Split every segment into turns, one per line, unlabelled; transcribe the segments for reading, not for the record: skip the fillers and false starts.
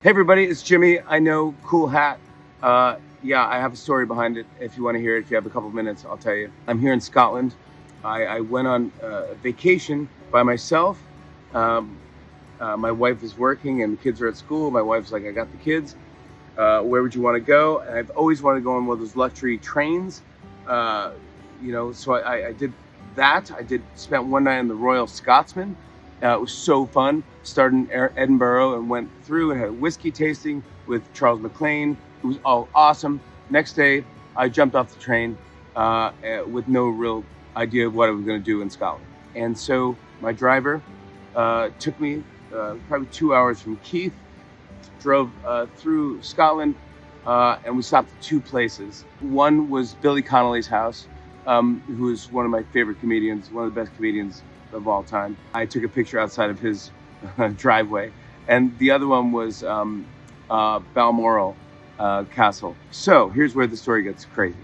Hey everybody, it's Jimmy. I know, cool hat. Yeah, I have a story behind it. If you want to hear it, if you have a couple minutes, I'll tell you. I'm here in Scotland. I went on a vacation by myself. Um, my wife is working and the kids are at school. My wife's like, I got the kids. Where would you want to go? And I've always wanted to go on one of those luxury trains. Uh, so I did that. Spent one night in the Royal Scotsman. It was so fun. Started in Edinburgh and went through and had a whiskey tasting with Charles McLean. It was all awesome. Next day, I jumped off the train with no real idea of what I was going to do in Scotland. And so my driver took me probably 2 hours from Keith, drove through Scotland, and we stopped at two places. One was Billy Connolly's house, who is one of my favorite comedians, one of the best comedians of all time. I took a picture outside of his driveway. And the other one was Balmoral Castle. So here's where the story gets crazy.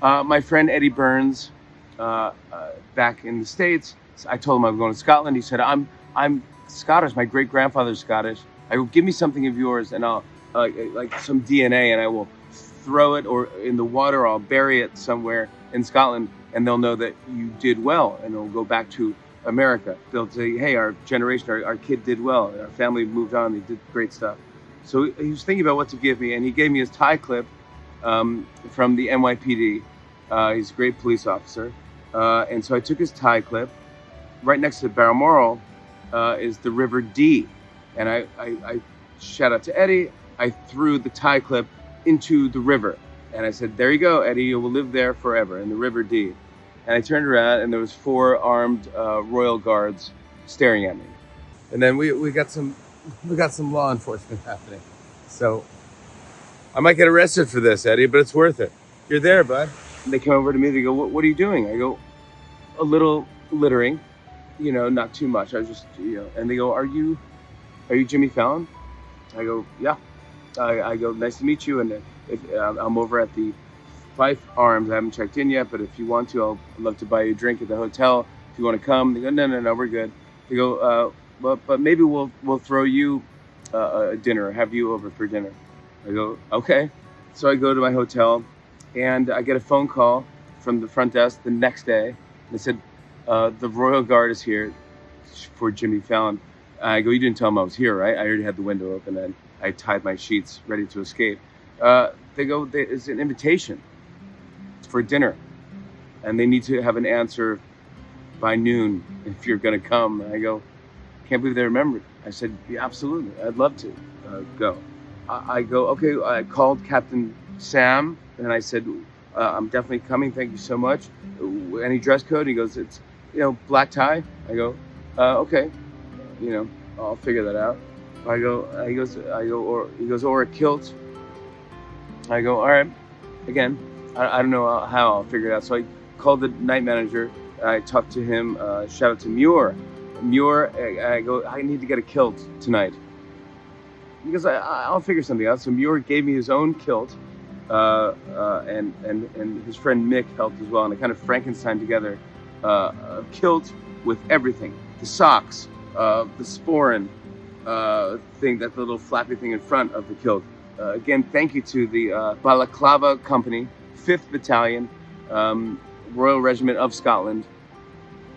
My friend Eddie Burns, back in the States, I told him I was going to Scotland. He said, I'm Scottish. My great grandfather's Scottish. I will give me something of yours and I'll like some DNA and I will throw it or in the water, or I'll bury it somewhere in Scotland, and they'll know that you did well, and it'll go back to America. They'll say, hey, our generation, our kid did well, our family moved on, they did great stuff. So he was thinking about what to give me, and he gave me his tie clip from the NYPD. He's a great police officer. And so I took his tie clip. Right next to Balmoral is the River Dee. And I shout out to Eddie, I threw the tie clip into the river. And I said, there you go, Eddie, you will live there forever in the River Dee. And I turned around and there was 4 armed royal guards staring at me. And then we got some law enforcement happening. So I might get arrested for this, Eddie, but it's worth it. You're there, bud. And they come over to me, they go, what are you doing? I go, a little littering, not too much. I was just, and they go, are you Jimmy Fallon? I go, yeah. I go, nice to meet you. And if I'm over at the Fife Arms, I haven't checked in yet, but if you want to, I'd love to buy you a drink at the hotel. If you want to come, they go, no, we're good. They go, but maybe we'll throw you a dinner, or have you over for dinner. I go, okay. So I go to my hotel, and I get a phone call from the front desk the next day. They said, the Royal Guard is here for Jimmy Fallon. I go, you didn't tell him I was here, right? I already had the window open, and I tied my sheets ready to escape. They go, it's an invitation for dinner, and they need to have an answer by noon if you're going to come. And I go, can't believe they remembered. I said, yeah, absolutely, I'd love to go. I go, okay. I called Captain Sam, and I said, I'm definitely coming. Thank you so much. Any dress code? He goes, it's black tie. I go, okay, I'll figure that out. He goes, or a kilt. I go, all right. Again, I don't know how I'll figure it out. So I called the night manager. I talked to him. Shout out to Muir. I go, I need to get a kilt tonight. Because I'll figure something out. So Muir gave me his own kilt, and his friend Mick helped as well. And I kind of Frankenstein together a kilt with everything: the socks, the sporran thing, that little flappy thing in front of the kilt. Again, thank you to the Balaclava Company, 5th Battalion, Royal Regiment of Scotland.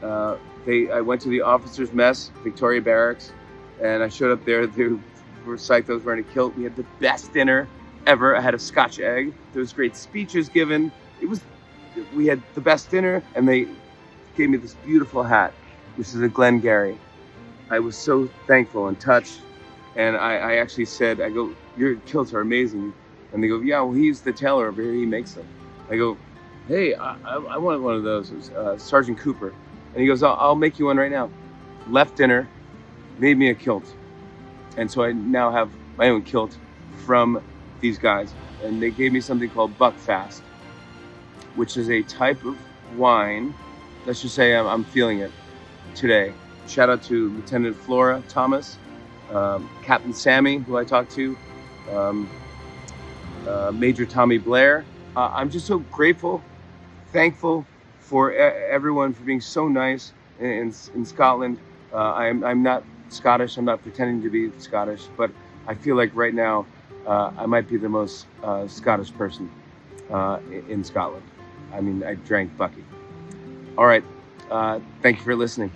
I went to the officers' mess, Victoria Barracks, and I showed up there. They were psyched I was wearing a kilt. We had the best dinner ever. I had a Scotch egg. There was great speeches given. We had the best dinner, and they gave me this beautiful hat, which is a Glengarry. I was so thankful and touched. And I actually said, I go, your kilts are amazing. And they go, yeah, well, he's the tailor over here. He makes them. I go, hey, I want one of those. It was Sergeant Cooper. And he goes, I'll make you one right now. Left dinner, made me a kilt. And so I now have my own kilt from these guys. And they gave me something called Buckfast, which is a type of wine. Let's just say I'm feeling it today. Shout out to Lieutenant Flora Thomas, Captain Sammy, who I talked to, Major Tommy Blair. I'm just so grateful, thankful for everyone for being so nice in Scotland. I'm not Scottish. I'm not pretending to be Scottish, but I feel like right now I might be the most Scottish person in Scotland. I mean, I drank Bucky. All right. Thank you for listening.